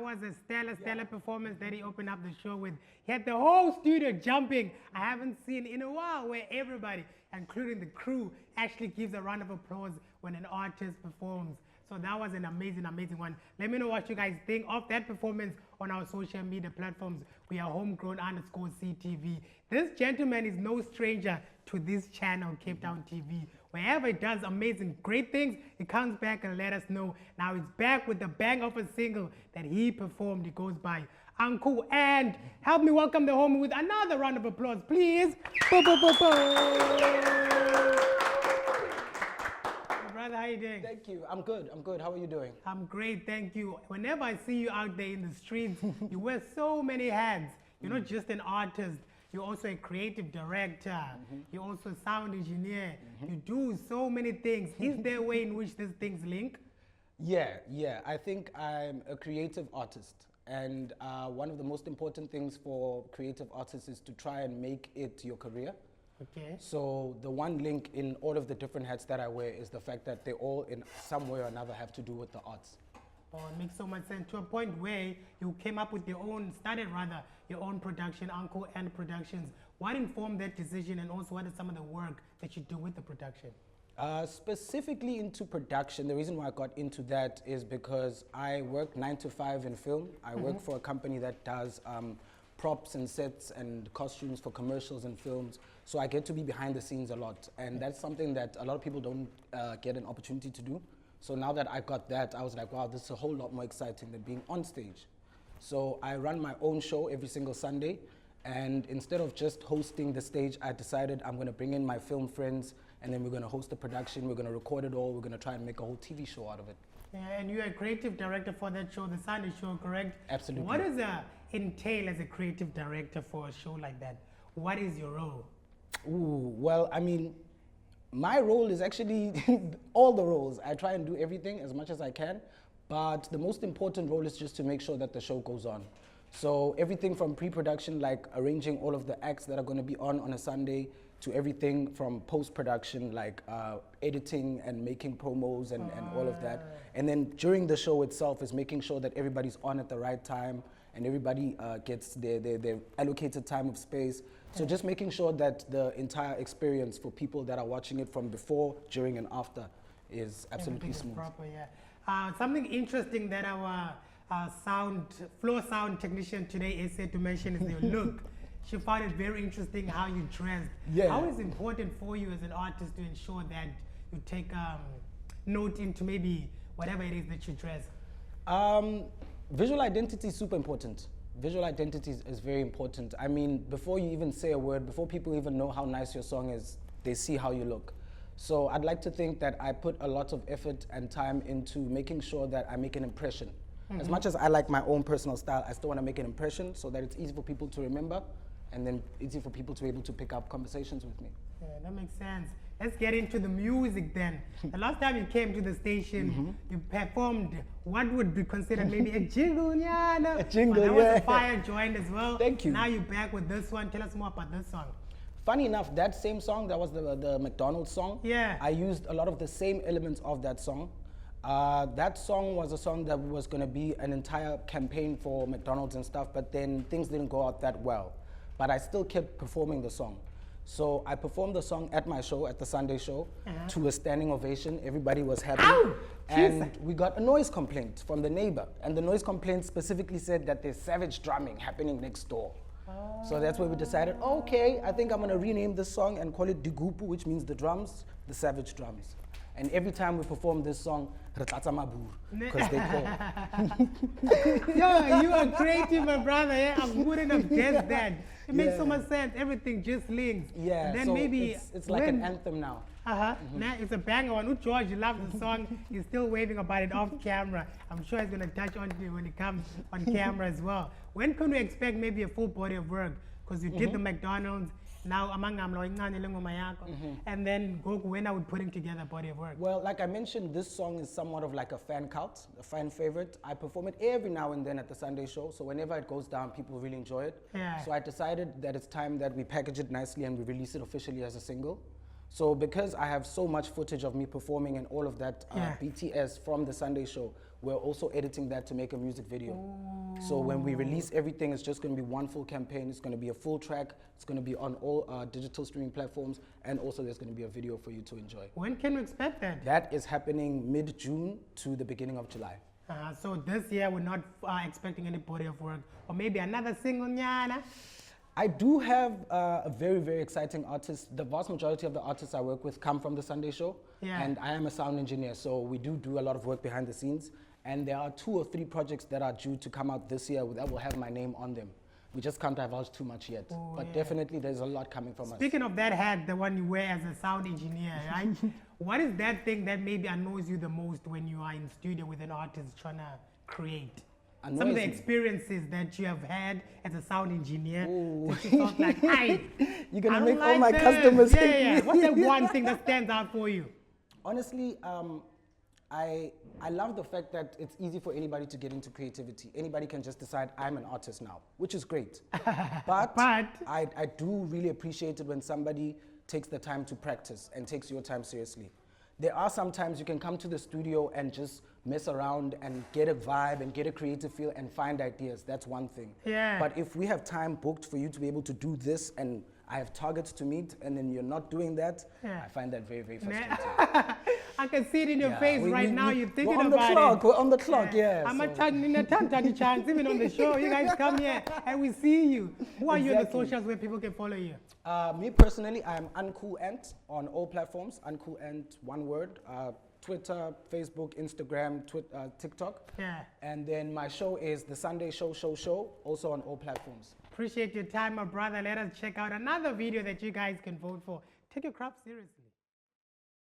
was a stellar performance that he opened up the show with. He had the whole studio jumping. I haven't seen in a while where everybody, including the crew, actually gives a round of applause when an artist performs. So that was an amazing one. Let me know what you guys think of that performance on our social media platforms. We are homegrown_CTV. This gentleman is no stranger to this channel, Cape Town TV. Wherever it does amazing, great things, he comes back and let us know. Now he's back with the bang of a single that he performed. It goes by Uncool. And help me welcome the homie with another round of applause, please. Bo, bo, bo, bo. Brother, how you doing? Thank you. I'm good. How are you doing? I'm great, thank you. Whenever I see you out there in the streets, you wear so many hats. You're not just an artist. You're also a creative director. You're also a sound engineer. You do so many things. Is there a way in which these things link? Yeah. I think I'm a creative artist. And one of the most important things for creative artists is to try and make it your career. Okay. So the one link in all of the different hats that I wear is the fact that they all in some way or another have to do with the arts. Oh, it makes so much sense, to a point where you came up with your own production, Uncool Ant Productions. What informed that decision, and also what is some of the work that you do with the production? Specifically into production, the reason why I got into that is because I work 9 to 5 in film. I work for a company that does props and sets and costumes for commercials and films. So I get to be behind the scenes a lot. And that's something that a lot of people don't get an opportunity to do. So now that I got that, I was like, wow, this is a whole lot more exciting than being on stage. So I run my own show every single Sunday. And instead of just hosting the stage, I decided I'm going to bring in my film friends, and then we're going to host the production, we're going to record it all, we're going to try and make a whole TV show out of it. Yeah, and you're a creative director for that show, the Sunday show, correct? Absolutely. What does entail as a creative director for a show like that? What is your role? Ooh, well, I mean, my role is actually all the roles. I try and do everything as much as I can, but the most important role is just to make sure that the show goes on. So everything from pre-production, like arranging all of the acts that are going to be on a Sunday, to everything from post-production, like editing and making promos and all of that. And then during the show itself is making sure that everybody's on at the right time and everybody gets their allocated time of space. So just making sure that the entire experience for people that are watching it from before, during, and after is absolutely smooth. Proper, yeah. Something interesting that our floor sound technician today is said to mention is your look. She found it very interesting how you dressed. Yeah. How is it important for you as an artist to ensure that you take note into maybe whatever it is that you dress? Visual identity is super important. Visual identity is very important. I mean, before you even say a word, before people even know how nice your song is, they see how you look. So I'd like to think that I put a lot of effort and time into making sure that I make an impression. As much as I like my own personal style, I still want to make an impression so that it's easy for people to remember and then easy for people to be able to pick up conversations with me. Yeah, that makes sense. Let's get into the music then. The last time you came to the station, you performed what would be considered maybe a jingle, A jingle, that was a fire joint as well. Thank you. Now you're back with this one. Tell us more about this song. Funny enough, that same song, that was the McDonald's song. Yeah. I used a lot of the same elements of that song. That song was a song that was going to be an entire campaign for McDonald's and stuff, but then things didn't go out that well. But I still kept performing the song. So I performed the song at my show, at the Sunday show, to a standing ovation. Everybody was happy. Ow! And we got a noise complaint from the neighbor. And the noise complaint specifically said that there's savage drumming happening next door. So that's where we decided, okay, I think I'm going to rename this song and call it Digupu, which means the drums, the savage drums. And every time we perform this song, because they call. Yo, you are creative, my brother. Yeah? I wouldn't have guessed that. It makes so much sense. Everything just links. Yeah, and then so maybe it's like an anthem now. Now it's a banger one. George loves the song. He's still waving about it off camera. I'm sure he's going to touch on it when it comes on camera as well. When can we expect maybe a full body of work? Because you did the McDonald's. Now, and then when are we putting together a body of work? Well, like I mentioned, this song is somewhat of like a fan cult, a fan favorite. I perform it every now and then at the Sunday show, so whenever it goes down, people really enjoy it. Yeah. So I decided that it's time that we package it nicely and we release it officially as a single. So because I have so much footage of me performing and all of that BTS from the Sunday show, we're also editing that to make a music video. So when we release everything, it's just going to be one full campaign. It's going to be a full track. It's going to be on all digital streaming platforms, and also there's going to be a video for you to enjoy. When can we expect that? That is happening mid-June to the beginning of July. So this year we're not expecting any body of work, or maybe another single nyana. I do have a very, very exciting artist. The vast majority of the artists I work with come from the Sunday show. Yeah. And I am a sound engineer, so we do a lot of work behind the scenes. And there are 2 or 3 projects that are due to come out this year that will have my name on them. We just can't divulge too much yet. But definitely there's a lot coming from us. Speaking of that hat, the one you wear as a sound engineer, right? What is that thing that maybe annoys you the most when you are in studio with an artist trying to create? Some of the experiences that you have had as a sound engineer, that you felt like, hey, you're gonna I make don't all like my this. customers Yeah, hate yeah. me. What's that one thing that stands out for you? Honestly, I love the fact that it's easy for anybody to get into creativity. Anybody can just decide I'm an artist now, which is great. But I do really appreciate it when somebody takes the time to practice and takes your time seriously. There are some times you can come to the studio and just mess around and get a vibe and get a creative feel and find ideas. That's one thing. Yeah. But if we have time booked for you to be able to do this and I have targets to meet and then you're not doing that, I find that very, very frustrating. I can see it in your face right now. You're thinking we're on about the clock. it. We're on the clock, I'm a chance, even on the show. You guys come here and we see you. Who are you on the socials where people can follow you? Me personally, I'm Uncool Ant on all platforms. Uncool Ant, one word. Twitter, Facebook, Instagram, TikTok. Yeah. And then my show is The Sunday Show, also on all platforms. Appreciate your time, my brother. Let us check out another video that you guys can vote for. Take your craft seriously.